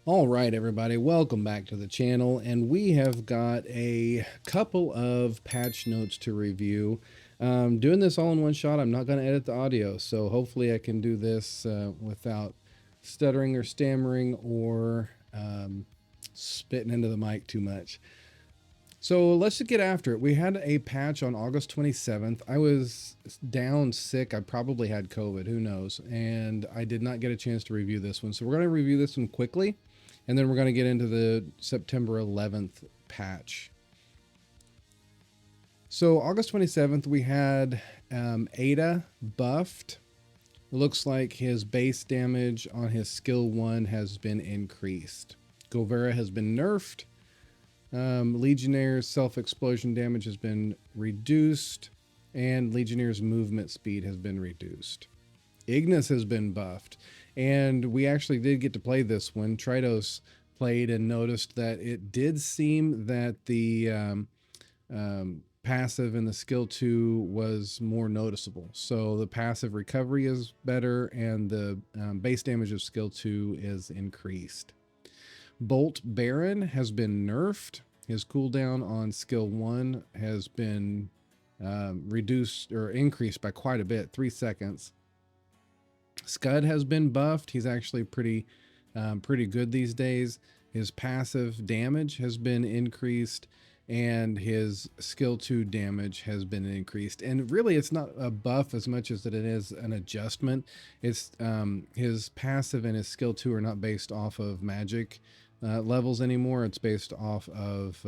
All right, everybody, welcome back to the channel, and we have got a couple of patch notes to review. Doing this all in one shot. I'm not going to edit the audio, so hopefully I can do this without stuttering or stammering or spitting into the mic too much. So let's just get after it. We had a patch on August 27th. I was down sick. I probably had COVID, who knows, and I did not get a chance to review this one. So we're going to review this one quickly. And then we're going to get into the September 11th patch. So August 27th, we had Ada buffed. It looks like his base damage on his skill 1 has been increased. Goverra has been nerfed. Legionnaire's self-explosion damage has been reduced. And Legionnaire's movement speed has been reduced. Ignis has been buffed. And we actually did get to play this one. Tritos played and noticed that it did seem that the passive in the skill 2 was more noticeable. So the passive recovery is better and the base damage of skill 2 is increased. Bolt Baron has been nerfed. His cooldown on skill 1 has been reduced or increased by quite a bit, 3 seconds. Skud has been buffed. He's actually pretty good these days. His passive damage has been increased and his skill 2 damage has been increased. And really it's not a buff as much as that it is an adjustment. It's his passive and his skill 2 are not based off of magic levels anymore. It's based off of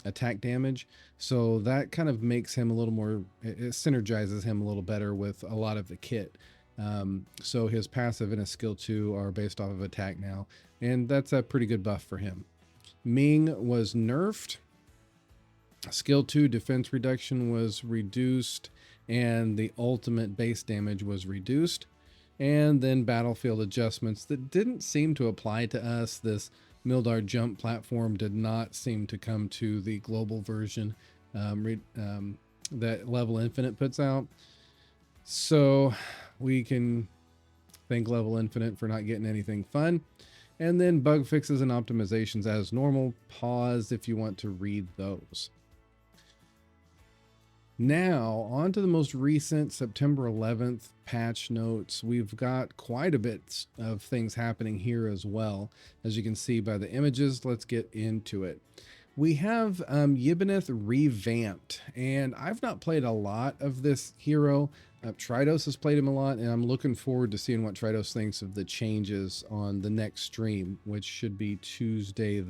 attack damage. So that kind of makes him a little more, it synergizes him a little better with a lot of the kit. So his passive and his skill 2 are based off of attack now, and that's a pretty good buff for him. Ming was nerfed. Skill 2 defense reduction was reduced, and the ultimate base damage was reduced. And then battlefield adjustments that didn't seem to apply to us. This Mildar jump platform did not seem to come to the global version that Level Infinite puts out. So we can thank Level Infinite for not getting anything fun. And then bug fixes and optimizations as normal. Pause if you want to read those. Now, on to the most recent September 11th patch notes. We've got quite a bit of things happening here as well. As you can see by the images, let's get into it. We have Yibbeneth revamped, and I've not played a lot of this hero. Tritos has played him a lot, and I'm looking forward to seeing what Tritos thinks of the changes on the next stream, which should be Tuesday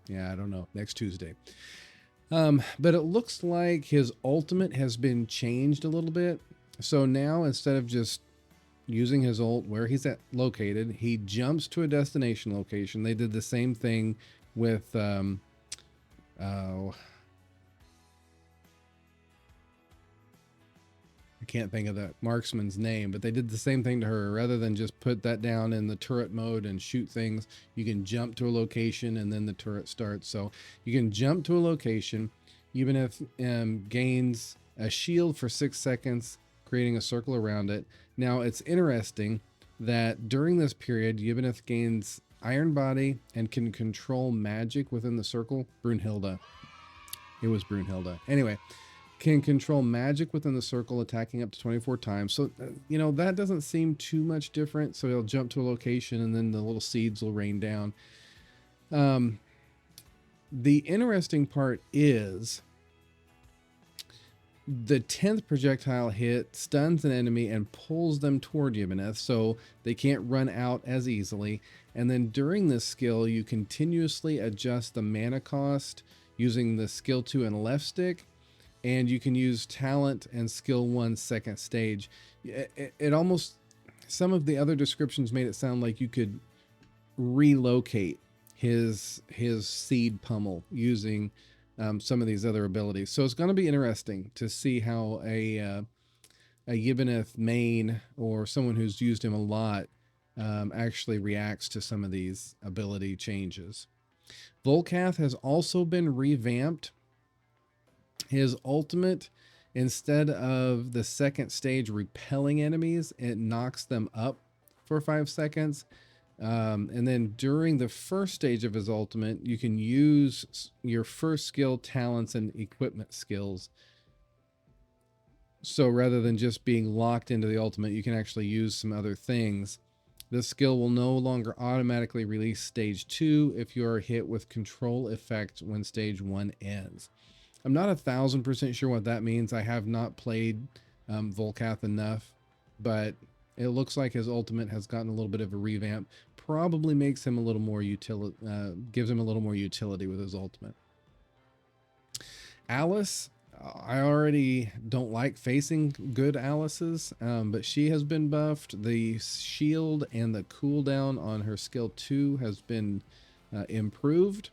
next Tuesday. But it looks like his ultimate has been changed a little bit. So now instead of just using his ult where he's located, he jumps to a destination location. They did the same thing with I can't think of the marksman's name, but they did the same thing to her. Rather than just put that down in the turret mode and shoot things, you can jump to a location and then the turret starts. So you can jump to a location, even if gains a shield for 6 seconds, creating a circle around it. Now it's interesting that during this period, Yibbeneth gains Iron Body and can control magic within the circle. Brunhilde. It was Brunhilde. Anyway, can control magic within the circle, attacking up to 24 times. So, you know, that doesn't seem too much different. So he'll jump to a location and then the little seeds will rain down. The interesting part is the 10th projectile hit stuns an enemy and pulls them toward Yibbeneth, so they can't run out as easily. And then during this skill, you continuously adjust the mana cost using the skill 2 and left stick, and you can use talent and skill 1 second stage. It almost, some of the other descriptions made it sound like you could relocate his seed pummel using some of these other abilities. So it's going to be interesting to see how a Yibbeneth main or someone who's used him a lot actually reacts to some of these ability changes. Volkath has also been revamped. His ultimate Instead of the second stage repelling enemies, it knocks them up for 5 seconds. And then during the first stage of his ultimate, you can use your first skill, talents, and equipment skills. So rather than just being locked into the ultimate, you can actually use some other things. This skill will no longer automatically release stage 2 if you are hit with control effect when stage 1 ends. I'm not 1000% sure what that means. I have not played Volkath enough, but it looks like his ultimate has gotten a little bit of a revamp. Probably makes him a little more gives him a little more utility with his ultimate. Alice, I already don't like facing good Alice's, but she has been buffed. The shield and the cooldown on her skill 2 has been improved.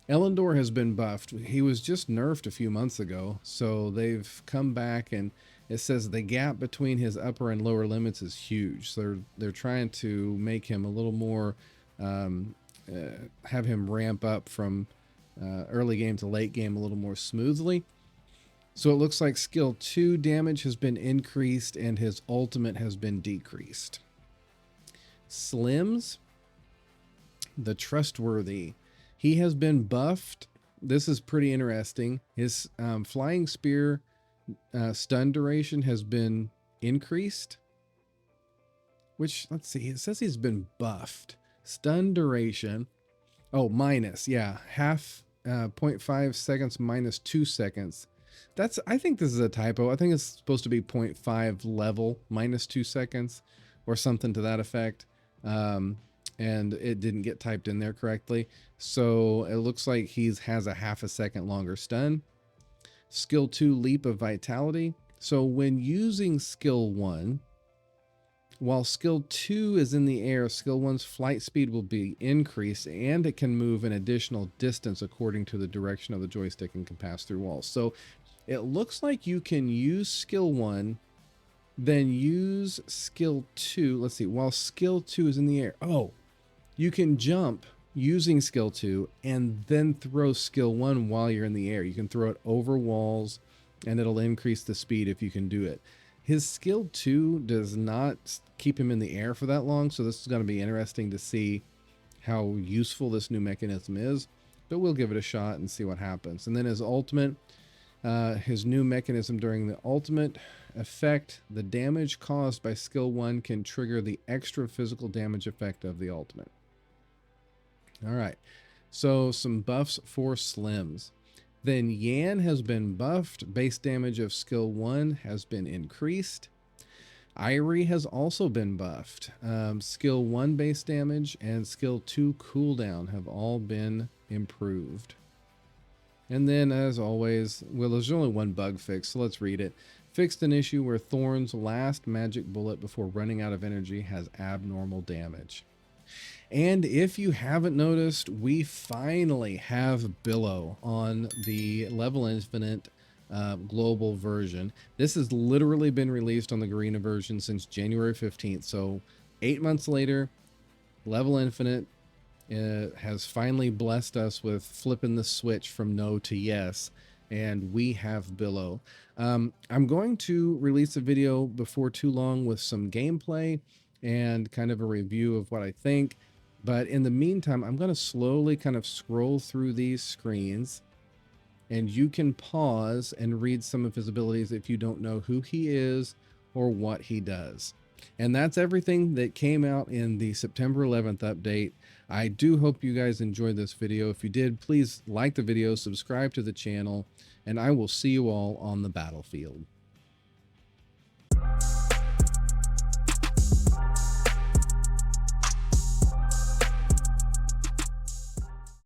Eland'orr has been buffed. He was just nerfed a few months ago, so they've come back, and it says the gap between his upper and lower limits is huge. So they're trying to make him a little more, have him ramp up from early game to late game a little more smoothly. So it looks like skill 2 damage has been increased and his ultimate has been decreased. Slimz, the trustworthy, he has been buffed. This is pretty interesting. His flying spear stun duration has been increased, which, let's see, it says he's been buffed. Stun duration, oh, minus, yeah, half, 0.5 seconds minus 2 seconds. That's, I think this is a typo. I think it's supposed to be 0.5 level minus 2 seconds or something to that effect. And it didn't get typed in there correctly. So it looks like he has a half a second longer stun. Skill 2, leap of vitality. So when using skill 1, while skill 2 is in the air, skill 1's flight speed will be increased, and it can move an additional distance according to the direction of the joystick and can pass through walls. So it looks like you can use skill 1, then use skill 2. Let's see, while skill 2 is in the air. Oh, you can jump using skill 2 and then throw skill 1 while you're in the air. You can throw it over walls and it'll increase the speed if you can do it. His skill 2 does not keep him in the air for that long, so this is going to be interesting to see how useful this new mechanism is, but we'll give it a shot and see what happens. And then his ultimate, his new mechanism during the ultimate effect, the damage caused by skill 1 can trigger the extra physical damage effect of the ultimate. All right, so some buffs for Slimz. Then Yan has been buffed. Base damage of skill 1 has been increased. Airi has also been buffed. Skill 1 base damage and skill 2 cooldown have all been improved. And then, as always, well, there's only one bug fix, so let's read it. Fixed an issue where Thorn's last magic bullet before running out of energy has abnormal damage. And if you haven't noticed, we finally have Billow on the Level Infinite global version. This has literally been released on the Garena version since January 15th. So 8 months later, Level Infinite has finally blessed us with flipping the switch from no to yes, and we have Billow. I'm going to release a video before too long with some gameplay and kind of a review of what I think. But in the meantime, I'm going to slowly kind of scroll through these screens, and you can pause and read some of his abilities if you don't know who he is or what he does. And that's everything that came out in the September 11th update. I do hope you guys enjoyed this video. If you did, please like the video, subscribe to the channel, and I will see you all on the battlefield.